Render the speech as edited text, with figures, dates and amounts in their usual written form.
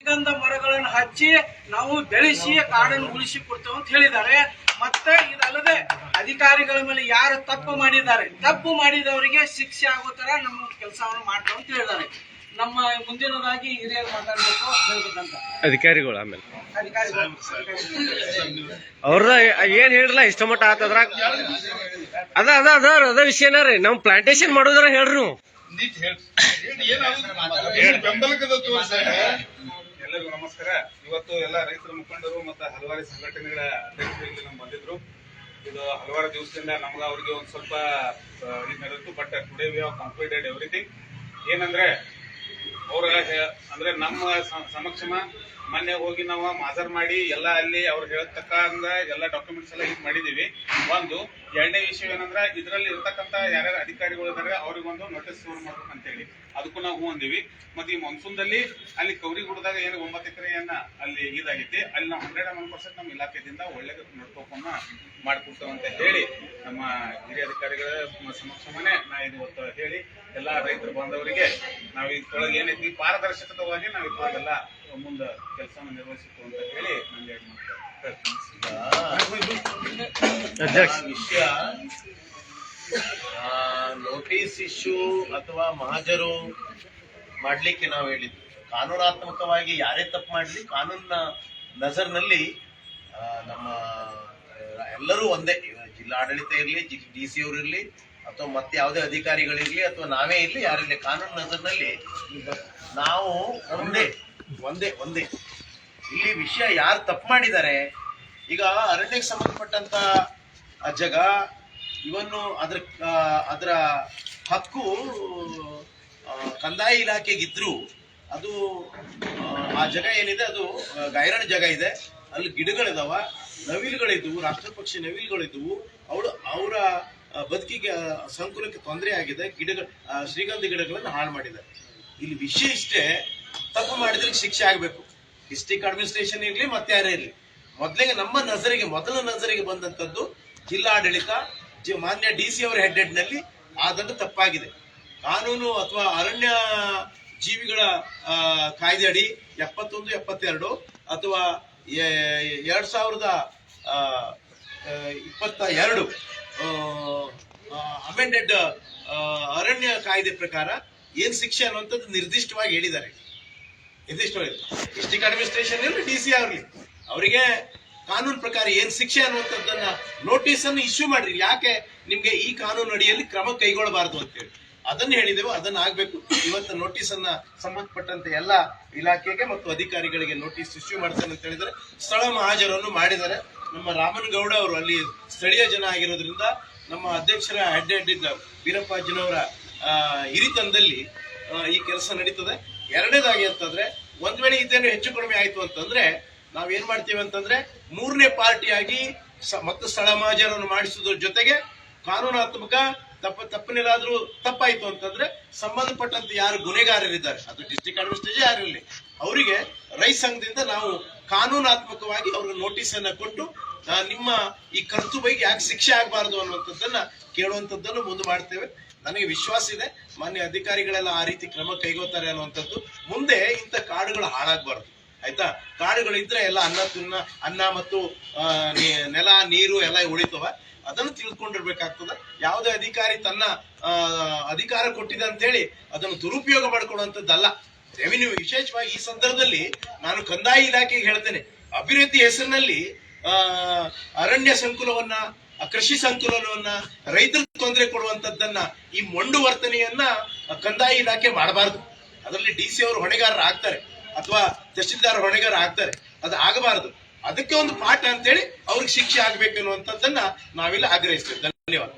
ಗಂಧ ಮರಗಳನ್ನು ಹಚ್ಚಿ ನಾವು ಬೆಳೆಸಿ ಕಾಡನ್ನು ಉಳಿಸಿ ಕೊಡ್ತೇವೆ ಅಂತ ಹೇಳಿದ್ದಾರೆ. ಮತ್ತೆ ಇದಲ್ಲದೆ ಅಧಿಕಾರಿಗಳ ಮೇಲೆ ಯಾರು ತಪ್ಪು ಮಾಡಿದವರಿಗೆ ಶಿಕ್ಷೆ ಆಗೋ ತರ ನಮ್ಮ ಕೆಲಸವನ್ನು ಮಾಡ್ತೇವೆ ಅಂತ ಹೇಳಿದ್ದಾರೆ. ನಮ್ಮ ಮುಂದಿನದಾಗಿ ಹಿರಿಯರು ಮಾತಾಡಬೇಕು ಹೇಳ್ಬೇಕಂತ ಅಧಿಕಾರಿಗಳು ಆಮೇಲೆ ಅವ್ರದ ಏನ್ ಹೇಳಿರಲ್ಲ ಇಷ್ಟ ಮಟ್ಟ ಆತದ್ರ ಅದ ವಿಷಯನ ರೀ ನಾವು ಪ್ಲಾಂಟೇಶನ್ ಮಾಡೋದ್ರ ಹೇಳ್ರಿ ಎಲ್ಲರಿಗೂ ನಮಸ್ಕಾರ. ಇವತ್ತು ಎಲ್ಲ ರೈತರ ಮುಖಂಡರು ಮತ್ತು ಹಲವಾರು ಸಂಘಟನೆಗಳ ಅಧ್ಯಕ್ಷರಲ್ಲಿ ನಮ್ಮ ಬಂದಿದ್ರು. ಇದು ಹಲವಾರು ದಿವಸದಿಂದ ನಮ್ಗೆ ಅವ್ರಿಗೆ ಒಂದು ಸ್ವಲ್ಪ ಇದು ನಡೆಯಿತು. But today we have completed everything. ಏನಂದ್ರೆ ಅವ್ರ ಅಂದ್ರೆ ನಮ್ಮ ಸಮಕ್ಷಮ ಮೊನ್ನೆ ಹೋಗಿ ನಾವು ಮಾಜರ್ ಮಾಡಿ ಎಲ್ಲ ಅಲ್ಲಿ ಅವ್ರು ಹೇಳತಕ್ಕಂಗ ಎಲ್ಲ ಡಾಕ್ಯುಮೆಂಟ್ಸ್ ಎಲ್ಲ ಇದು ಮಾಡಿದೀವಿ. ಒಂದು ಎರಡನೇ ವಿಷಯ ಏನಂದ್ರೆ ಇದರಲ್ಲಿ ಇರ್ತಕ್ಕಂಥ ಯಾರ್ಯಾರು ಅಧಿಕಾರಿಗಳು ಇದ್ದಾರೆ ಅವ್ರಿಗೊಂದು ನೋಟಿಸ್ ಮಾಡ್ಬೇಕಂತ ಹೇಳಿ ಅದಕ್ಕೂ ನಾವು ಹೂ ಅಂದಿವಿ. ಮತ್ತೆ ಈ ಮಾನ್ಸೂನ್ದಲ್ಲಿ ಅಲ್ಲಿ ಕೌರಿಗುಡದಾಗ ಏನು 9 ಎಕರೆಯನ್ನ ಅಲ್ಲಿ ಇದಾಗೈತಿ, ಅಲ್ಲಿ ನಾವು 101% ನಮ್ಮ ಇಲಾಖೆಯಿಂದ ಒಳ್ಳೆ ನೋಡ್ಕೋಕೊಂಡ ಮಾಡ್ಕೊಡ್ತೇವೆ ಅಂತ ಹೇಳಿ ನಮ್ಮ ಹಿರಿಯ ಅಧಿಕಾರಿಗಳ ಸಮಕ್ಷಮನೆ ನಾ ಇದು ಹೇಳಿ ಎಲ್ಲಾ ರೈತರ ಬಾಂಧವರಿಗೆ ನಾವು ಇದ್ರೊಳಗೆ ಏನೈತಿ ಪಾರದರ್ಶಕವಾಗಿ ನಾವು ಇದ್ರೊಳಗೆಲ್ಲ ಮುಂದೆ ಕೆಲಸವನ್ನು ನಿರ್ವಹಿಸಿತ್ತು ಅಂತ ಹೇಳಿ ನಮ್ಗೆ ವಿಷಯ ನೋಟಿಸ್ ಇಶ್ಯೂ ಅಥವಾ ಮಹಾಜರು ಮಾಡ್ಲಿಕ್ಕೆ ನಾವು ಹೇಳಿದ್ವಿ. ಕಾನೂನಾತ್ಮಕವಾಗಿ ಯಾರೇ ತಪ್ಪು ಮಾಡಲಿ ಕಾನೂನಿನ ನಜರ್ನಲ್ಲಿ ನಮ್ಮ ಎಲ್ಲರೂ ಒಂದೇ, ಜಿಲ್ಲಾಡಳಿತ ಇರಲಿ, DC ಅವರು ಇರಲಿ ಅಥವಾ ಮತ್ತೆ ಯಾವುದೇ ಅಧಿಕಾರಿಗಳಿರ್ಲಿ ಅಥವಾ ನಾವೇ ಇರಲಿ, ಯಾರಿರಲಿ, ಕಾನೂನು ನಜರ್ನಲ್ಲಿ ನಾವು ಒಂದೇ ಇಲ್ಲಿ ವಿಷಯ ಯಾರು ತಪ್ಪು ಮಾಡಿದ್ದಾರೆ. ಈಗ ಅರಣ್ಯಕ್ಕೆ ಸಂಬಂಧಪಟ್ಟಂತ ಜಾಗ ಇವನ್ನು ಅದರ ಹಕ್ಕು ಕಂದಾಯ ಇಲಾಖೆಗಿದ್ರು ಅದು ಆ ಜಾಗ ಏನಿದೆ ಅದು ಗೈರಣ ಜಾಗ ಇದೆ. ಅಲ್ಲಿ ಗಿಡಗಳಿದಾವ, ನವಿಲುಗಳಿದ್ವು, ರಾಷ್ಟ್ರಪಕ್ಷಿ ನವಿಲುಗಳಿದ್ವು. ಅವರ ಬದುಕಿಗೆ ಸಂಕುಲಕ್ಕೆ ತೊಂದರೆ ಆಗಿದೆ. ಶ್ರೀಗಂಧ ಗಿಡಗಳನ್ನು ಹಾಳು ಮಾಡಿದ್ದಾರೆ. ಇಲ್ಲಿ ವಿಷಯ ಇಷ್ಟೇ, ತಪ್ಪು ಮಾಡಿದ್ರೆ ಶಿಕ್ಷೆ ಆಗಬೇಕು. ಡಿಸ್ಟ್ರಿಕ್ಟ್ ಅಡ್ಮಿನಿಸ್ಟ್ರೇಷನ್ ಇರಲಿ ಮತ್ತೆ ಯಾರೇ ಇರಲಿ, ಮೊದಲ ನಜರಿಗೆ ಬಂದಂತದ್ದು ಜಿಲ್ಲಾಡಳಿತ ಮಾನ್ಯ DC ಅವರ ಹೆಡ್ನಲ್ಲಿ ಆದದ್ದು ತಪ್ಪಾಗಿದೆ. ಕಾನೂನು ಅಥವಾ ಅರಣ್ಯ ಜೀವಿಗಳ ಕಾಯ್ದೆ ಅಡಿ 71, 72 ಅಥವಾ 2022 ಅಮೆಂಡೆಡ್ ಅರಣ್ಯ ಕಾಯ್ದೆ ಪ್ರಕಾರ ಏನ್ ಶಿಕ್ಷೆ ಅನ್ನುವಂಥದ್ದು ನಿರ್ದಿಷ್ಟವಾಗಿ ಹೇಳಿದ್ದಾರೆ. ಡಿಸ್ಟ್ರಿಕ್ಟ್ ಅಡ್ಮಿನಿಸ್ಟ್ರೇಷನ್ ಇರಲಿ, DC ಆಗಲಿ, ಅವರಿಗೆ ಕಾನೂನು ಪ್ರಕಾರ ಏನ್ ಶಿಕ್ಷೆ ಅನ್ನುವಂಥದ್ದನ್ನ ನೋಟಿಸ್ ಅನ್ನು ಇಶ್ಯೂ ಮಾಡ್ರಿ. ಯಾಕೆ ನಿಮ್ಗೆ ಈ ಕಾನೂನು ಅಡಿಯಲ್ಲಿ ಕ್ರಮ ಕೈಗೊಳ್ಳಬಾರದು ಅಂತೇಳಿ ಅದನ್ನ ಹೇಳಿದೆವು. ಅದನ್ನ ಆಗ್ಬೇಕು. ಇವತ್ತು ನೋಟಿಸ್ ಅನ್ನ ಸಂಬಂಧಪಟ್ಟಂತೆ ಎಲ್ಲ ಇಲಾಖೆಗೆ ಮತ್ತು ಅಧಿಕಾರಿಗಳಿಗೆ ನೋಟಿಸ್ ಇಶ್ಯೂ ಮಾಡ್ತೇನೆ ಅಂತ ಹೇಳಿದರೆ ಸ್ಥಳ ಮಹಾಜರನ್ನು ಮಾಡಿದ್ದಾರೆ. ನಮ್ಮ ರಾಮನಗೌಡ ಅವರು ಅಲ್ಲಿ ಸ್ಥಳೀಯ ಜನ ಆಗಿರೋದ್ರಿಂದ ನಮ್ಮ ಅಧ್ಯಕ್ಷರ ಹೆಡ್ ಇದ್ದ ವೀರಪ್ಪಾಜಿನವರ ಹಿರಿತನದಲ್ಲಿ ಈ ಕೆಲಸ ನಡೀತದೆ. ಎರಡನೇದಾಗಿ ಅಂತಂದ್ರೆ ಒಂದ್ ವೇಳೆ ಇದೇನು ಹೆಚ್ಚು ಕಡಿಮೆ ಆಯ್ತು ಅಂತಂದ್ರೆ ನಾವೇನ್ ಮಾಡ್ತೀವಿ ಅಂತಂದ್ರೆ 3ನೇ ಪಾರ್ಟಿಯಾಗಿ ಮತ್ತು ಸ್ಥಳ ಮಹಾಜರನ್ನು ಮಾಡಿಸುವುದ್ರ ಜೊತೆಗೆ ಕಾನೂನಾತ್ಮಕ ತಪ್ಪನೇನಾದ್ರೂ ತಪ್ಪಾಯ್ತು ಅಂತಂದ್ರೆ ಸಂಬಂಧಪಟ್ಟಂತೆ ಯಾರು ಗುನೆಗಾರರಿದ್ದಾರೆ, ಅದು ಡಿಸ್ಟ್ರಿಕ್ಟ್ ಅಡ್ಮಿನಿಸ್ಟ್ರೇಷನ್ ಯಾರಿರಲಿ, ಅವರಿಗೆ ರೈತ ಸಂಘದಿಂದ ನಾವು ಕಾನೂನಾತ್ಮಕವಾಗಿ ಅವ್ರಿಗೆ ನೋಟಿಸ್ ಅನ್ನ ಕೊಟ್ಟು ನಿಮ್ಮ ಈ ಕರ್ತವ್ಯಕ್ಕೆ ಯಾಕೆ ಶಿಕ್ಷೆ ಆಗಬಾರದು ಅನ್ನುವಂಥದ್ದನ್ನ ಕೇಳುವಂಥದ್ದನ್ನು ಮುಂದೆ ಮಾಡ್ತೇವೆ. ನನಗೆ ವಿಶ್ವಾಸ ಇದೆ ಮಾನ್ಯ ಅಧಿಕಾರಿಗಳೆಲ್ಲ ಆ ರೀತಿ ಕ್ರಮ ಕೈಗೊಳ್ತಾರೆ ಅನ್ನುವಂಥದ್ದು. ಮುಂದೆ ಇಂಥ ಕಾಡುಗಳು ಹಾಳಾಗಬಾರ್ದು, ಆಯ್ತಾ? ಕಾಡುಗಳಿದ್ರೆ ಎಲ್ಲ ಅನ್ನ ಮತ್ತು ನೆಲ ನೀರು ಎಲ್ಲ ಉಳಿತವ. ಅದನ್ನು ತಿಳ್ಕೊಂಡಿರ್ಬೇಕಾಗ್ತದ. ಯಾವುದೇ ಅಧಿಕಾರಿ ತನ್ನ ಅಧಿಕಾರ ಕೊಟ್ಟಿದೆ ಅಂತ ಹೇಳಿ ಅದನ್ನು ದುರುಪಯೋಗ ಮಾಡ್ಕೊಳ್ಳುವಂಥದ್ದಲ್ಲ. ರೆವಿನ್ಯೂ ವಿಶೇಷವಾಗಿ ಈ ಸಂದರ್ಭದಲ್ಲಿ ನಾನು ಕಂದಾಯ ಇಲಾಖೆಗೆ ಹೇಳ್ತೇನೆ, ಅಭಿವೃದ್ಧಿ ಹೆಸರಿನಲ್ಲಿ ಅರಣ್ಯ ಸಂಕುಲವನ್ನ, ಕೃಷಿ ಸಂಕುಲವನ್ನ ರೈತರಿಗೆ ತೊಂದರೆ ಕೊಡುವಂತದ್ದನ್ನ, ಈ ಮೊಂಡು ವರ್ತನೆಯನ್ನ ಕಂದಾಯ ಇಲಾಖೆ ಮಾಡಬಾರದು. ಅದರಲ್ಲಿ DC ಅವರು ಹೊಣೆಗಾರರು ಆಗ್ತಾರೆ ಅಥವಾ ತಹಶೀಲ್ದಾರ್ ಹೊಣೆಗಾರ ಆಗ್ತಾರೆ. ಅದು ಆಗಬಾರದು. ಅದಕ್ಕೆ ಒಂದು ಪಾಠ ಅಂತೇಳಿ ಅವ್ರಿಗೆ ಶಿಕ್ಷೆ ಆಗ್ಬೇಕು ಅನ್ನುವಂಥದ್ದನ್ನ ನಾವೆಲ್ಲ ಆಗ್ರಹಿಸ್ತೇವೆ. ಧನ್ಯವಾದ.